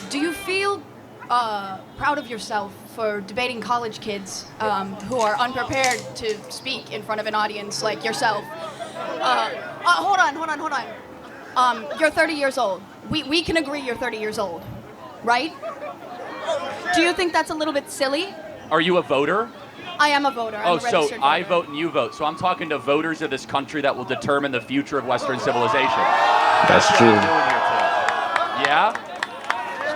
Do you feel proud of yourself for debating college kids who are unprepared to speak in front of an audience like yourself? Hold on. You're 30 years old. We can agree you're 30 years old, right? Do you think that's a little bit silly? Are you a voter? I am a voter. I'm a so registered I voter. vote and you vote. So I'm talking to voters of this country that will determine the future of Western civilization. That's what true. I'm doing here today. Yeah?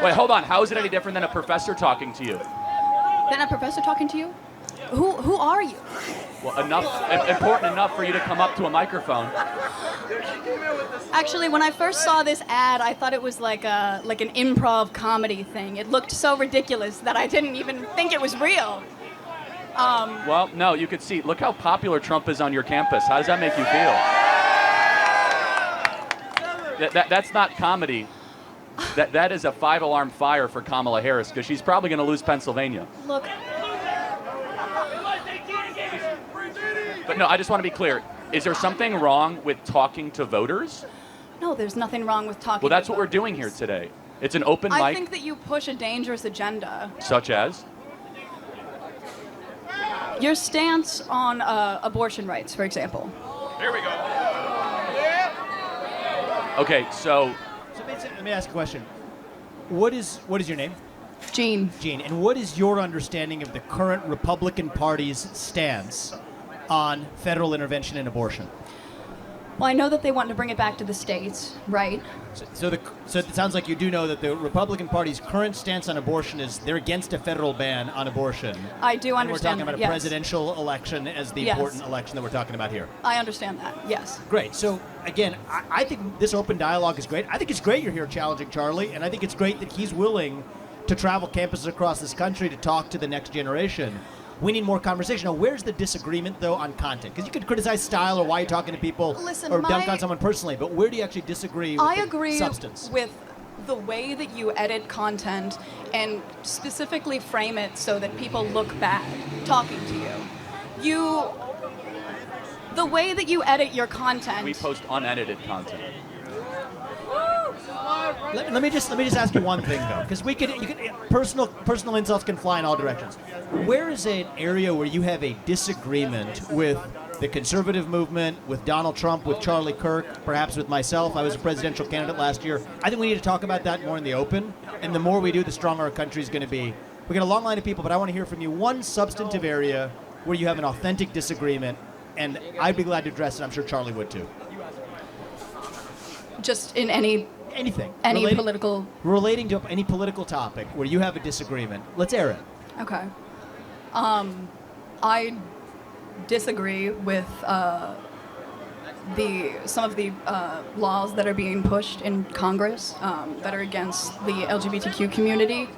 Wait, hold on. How is it any different than a professor talking to you? Then a professor talking to you? Who are you? Well, important enough for you to come up to a microphone. Actually, when I first saw this ad, I thought it was like an improv comedy thing. It looked so ridiculous that I didn't even think it was real. Well, no, you could see. Look how popular Trump is on your campus. How does that make you feel? That's not comedy. That is a 5-alarm fire for Kamala Harris because she's probably going to lose Pennsylvania. Look. But no, I just want to be clear. Is there something wrong with talking to voters? No, there's nothing wrong with talking. Well, that's to what we're voters. doing here today. It's an open mic. I think that you push a dangerous agenda. Such as? Your stance on abortion rights, for example. Here we go. Okay, so let me ask a question. What is your name? Jean. Jean. And what is your understanding of the current Republican Party's stance on federal intervention in abortion? Well, I know that they want to bring it back to the states, right? So it sounds like you do know that the Republican Party's current stance on abortion is they're against a federal ban on abortion. I do And understand we're talking about that, a presidential election as the Yes. important election that we're talking about here. I understand that, yes. Great. So, again, I think this open dialogue is great. I think it's great you're here challenging Charlie, and I think it's great that he's willing to travel campuses across this country to talk to the next generation. We need more conversation. Now, where's the disagreement, though, on content? Because you could criticize style or why you're talking to people Listen, or dunk on someone personally, but where do you actually disagree with I the agree substance? with the way that you edit content and specifically frame it so that people look bad talking to you. The way that you edit your content. we post unedited content. Let me just ask you one thing though, because personal insults can fly in all directions. Where is an area where you have a disagreement with the conservative movement, with Donald Trump, with Charlie Kirk, perhaps with myself? I was a presidential candidate last year. I think we need to talk about that more in the open, and the more we do, the stronger our country is going to be. We got a long line of people, but I want to hear from you one substantive area where you have an authentic disagreement, and I'd be glad to address it. I'm sure Charlie would too. Just in anything, political. Relating to any political topic where you have a disagreement. Let's air it. Okay. I disagree with some of the laws that are being pushed in Congress that are against the LGBTQ community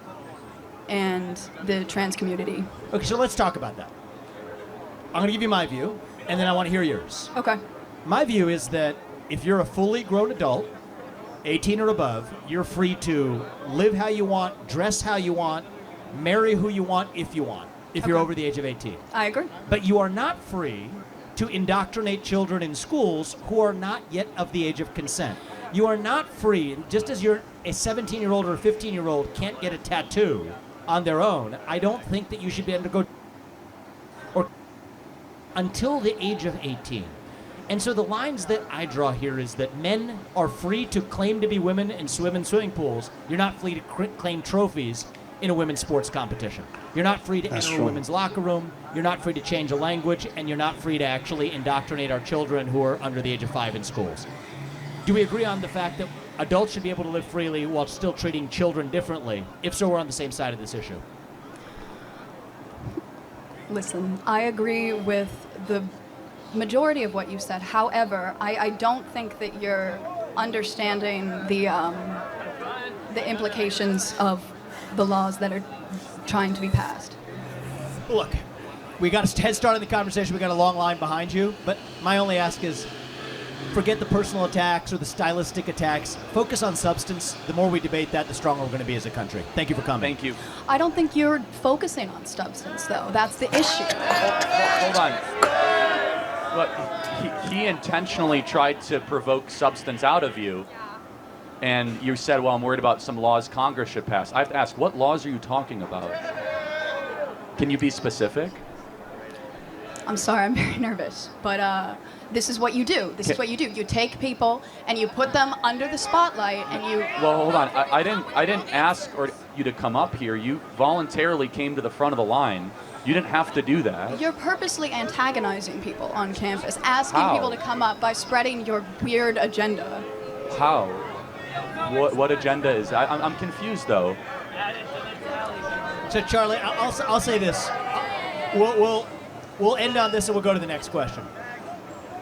and the trans community. Okay, so let's talk about that. I'm going to give you my view, and then I want to hear yours. Okay. My view is that if you're a fully grown adult, 18 or above, you're free to live how you want, dress how you want, marry who you want if you want, if you're Okay. over the age of 18. I agree. But you are not free to indoctrinate children in schools who are not yet of the age of consent. You are not free, just as you're a 17-year-old or a 15-year-old can't get a tattoo on their own, I don't think that you should be able to go or until the age of 18. And so the lines that I draw here is that men are free to claim to be women and swim in swimming pools. You're not free to claim trophies in a women's sports competition. You're not free to enter a women's locker room. You're not free to change a language, and you're not free to actually indoctrinate our children who are under the age of 5 in schools. Do we agree on the fact that adults should be able to live freely while still treating children differently? If so, we're on the same side of this issue. Listen, I agree with the majority of what you said. However, I don't think that you're understanding the implications of the laws that are trying to be passed. Look, we got a head start in the conversation. We got a long line behind you. But my only ask is, forget the personal attacks or the stylistic attacks. Focus on substance. The more we debate that, the stronger we're going to be as a country. Thank you for coming. Thank you. I don't think you're focusing on substance, though. That's the issue. Hold on. Look, he intentionally tried to provoke substance out of you, and you said, well, I'm worried about some laws Congress should pass. I have to ask, what laws are you talking about? Can you be specific? I'm sorry, I'm very nervous, but this is what you do. This is what you do. You take people and you put them under the spotlight, and you. Well, hold on. I didn't ask you to come up here. You voluntarily came to the front of the line. You didn't have to do that. You're purposely antagonizing people on campus, asking How? people to come up by spreading your weird agenda. How? What agenda is that? I'm confused though. So Charlie, I'll say this. We'll end on this and we'll go to the next question.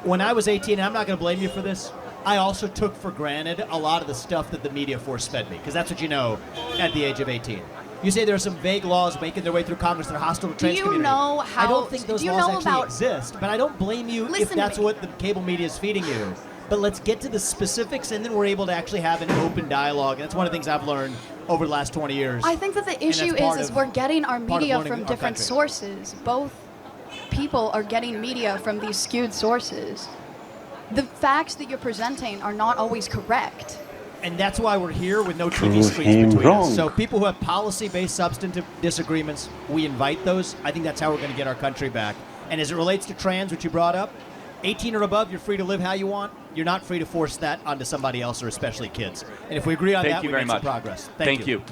When I was 18, and I'm not going to blame you for this, I also took for granted a lot of the stuff that the media force-fed me, because that's what you know at the age of 18. You say there are some vague laws making their way through Congress that are hostile to trans community. Know how? I don't think those laws actually exist, but I don't blame you if that's what the cable media is feeding you. But let's get to the specifics, and then we're able to actually have an open dialogue. And that's one of the things I've learned over the last 20 years. I think that the issue is we're getting our media from different sources. Both people are getting media from these skewed sources. The facts that you're presenting are not always correct. And that's why we're here with no TV screens between us. So people who have policy-based substantive disagreements, we invite those. I think that's how we're going to get our country back. And as it relates to trans, which you brought up, 18 or above, you're free to live how you want. You're not free to force that onto somebody else, or especially kids. And if we agree on that, we make some progress. Thank you.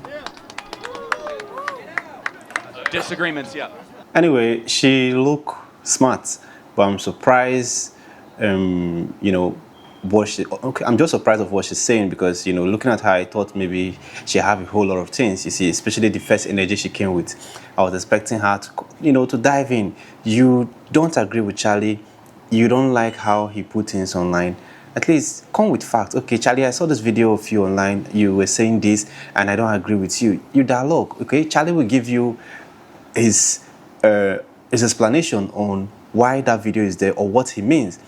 Disagreements, yeah. Anyway, she looked smart, but I'm surprised, I'm just surprised of what she's saying, because, looking at her, I thought maybe she have a whole lot of things, you see, especially the first energy she came with. I was expecting her to, to dive in. You don't agree with Charlie. You don't like how he put things online. At least come with facts. Okay, Charlie, I saw this video of you online. You were saying this, and I don't agree with you. You dialogue, okay? Charlie will give you his explanation on why that video is there or what he means.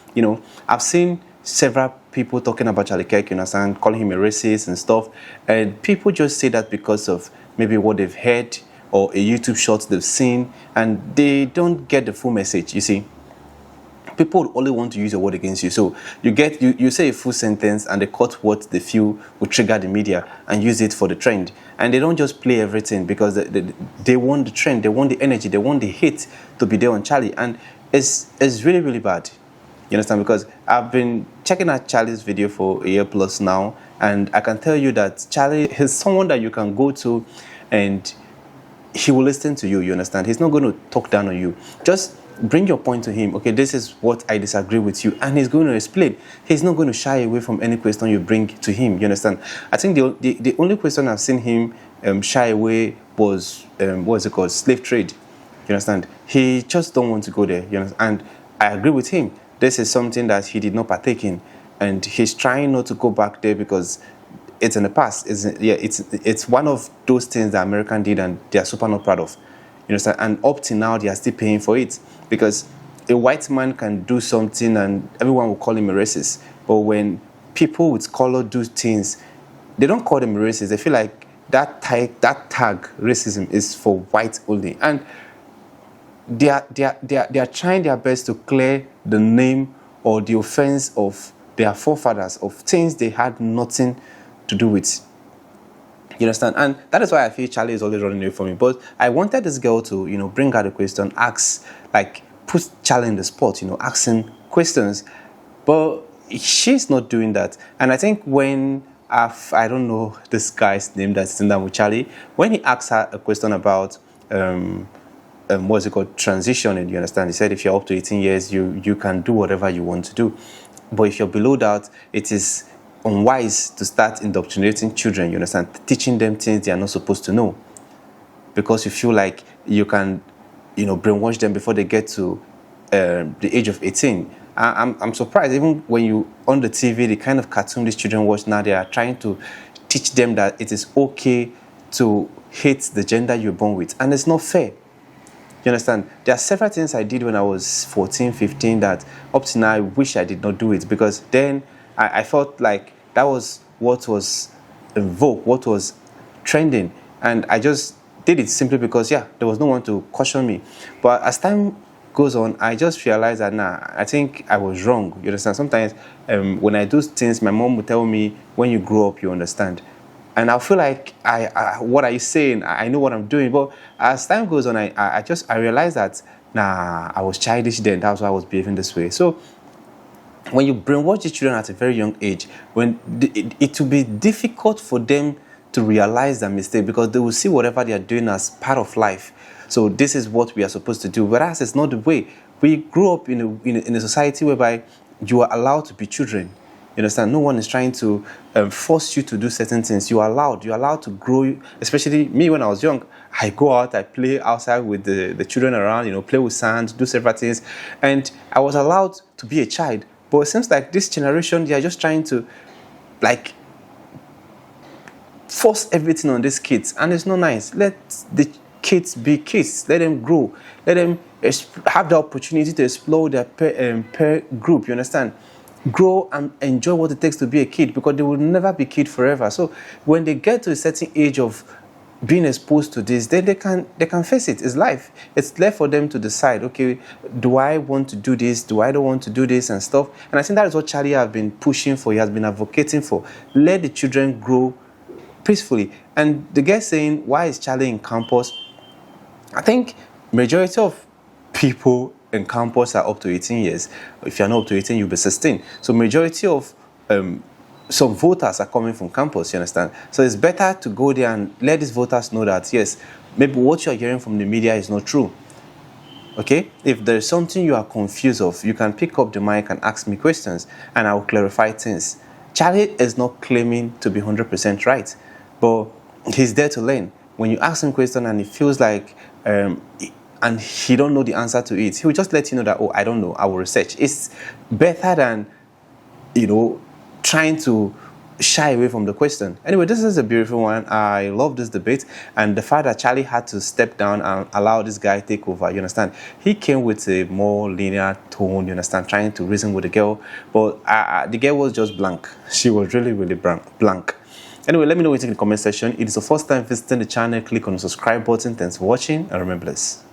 I've seen several people talking about Charlie Kirk, calling him a racist and stuff, and people just say that because of maybe what they've heard or a YouTube short they've seen, and they don't get the full message. You see, people only want to use a word against you. So you say a full sentence, and they cut what they feel will trigger the media and use it for the trend. And they don't just play everything, because they want the trend, they want the energy, they want the hate to be there on Charlie. And it's really, really bad. You understand? Because I've been checking out Charlie's video for a year plus now, and I can tell you that Charlie is someone that you can go to and he will listen to you, you understand? He's not going to talk down on you. Just bring your point to him. Okay, this is what I disagree with you, and he's going to explain. He's not going to shy away from any question you bring to him, you understand? I think the only question I've seen him shy away was, what's it called, slave trade, you understand? He just don't want to go there, you know? And I agree with him. This is something that he did not partake in, and he's trying not to go back there because it's in the past. It's one of those things that Americans did, and they are super not proud of. You understand? And up till now, they are still paying for it, because a white man can do something and everyone will call him a racist. But when people with color do things, they don't call them racist. They feel like that tag racism is for white only, and they are trying their best to clear the name or the offense of their forefathers of things they had nothing to do with. You understand? And that is why I feel Charlie is always running away from me. But I wanted this girl to, bring her the question, put Charlie in the spot, asking questions. But she's not doing that. And I think when, I don't know this guy's name that's in down with Charlie, when he asked her a question about, what's it called, transitioning, you understand? He said if you're up to 18 years, you can do whatever you want to do. But if you're below that, it is unwise to start indoctrinating children, you understand, teaching them things they are not supposed to know, because you feel like you can, brainwash them before they get to the age of 18. I'm surprised, even when you on the TV, the kind of cartoon these children watch now, they are trying to teach them that it is okay to hate the gender you're born with, and it's not fair. You understand? There are several things I did when I was 14, 15 that up to now I wish I did not do it, because then I felt like that was what was in vogue, what was trending, and I just did it simply because, there was no one to caution me. But as time goes on, I just realized that, I think I was wrong. You understand? Sometimes when I do things, my mom would tell me, when you grow up, you understand. And I feel like, what are you saying? I know what I'm doing. But as time goes on, I realized that, I was childish then. That's why I was behaving this way. So when you brainwash the children at a very young age, it will be difficult for them to realize their mistake, because they will see whatever they are doing as part of life. So this is what we are supposed to do. Whereas it's not the way. We grew up in a society whereby you are allowed to be children. You understand? No one is trying to force you to do certain things. You're allowed to grow. Especially me, when I was young, I go out, I play outside with the children around, play with sand, do several things. And I was allowed to be a child. But it seems like this generation, they are just trying to, like, force everything on these kids. And it's not nice. Let the kids be kids. Let them grow. Let them have the opportunity to explore their peer group. You understand? Grow and enjoy what it takes to be a kid, because they will never be kid forever. So when they get to a certain age of being exposed to this, then they can face it. It's life. It's left for them to decide, okay, do I want to do this? Do I don't want to do this and stuff? And I think that is what Charlie has been pushing for. He has been advocating for. Let the children grow peacefully. And the guy saying, why is Charlie in campus? I think majority of people in campus are up to 18 years. If you're not up to 18, you'll be 16. So majority of some voters are coming from campus, you understand? So it's better to go there and let these voters know that, yes, maybe what you're hearing from the media is not true. Okay? If there's something you are confused of, you can pick up the mic and ask me questions, and I will clarify things. Charlie is not claiming to be 100% right, but he's there to learn. When you ask him questions and he feels like and he don't know the answer to it, he will just let you know that, oh, I don't know, I will research. It's better than, trying to shy away from the question. Anyway, this is a beautiful one. I love this debate, and the fact that Charlie had to step down and allow this guy take over, you understand? He came with a more linear tone, you understand, trying to reason with the girl, but the girl was just blank. She was really, really blank. Anyway, let me know what you think in the comment section. If it's the first time visiting the channel, click on the subscribe button. Thanks for watching, and remember this.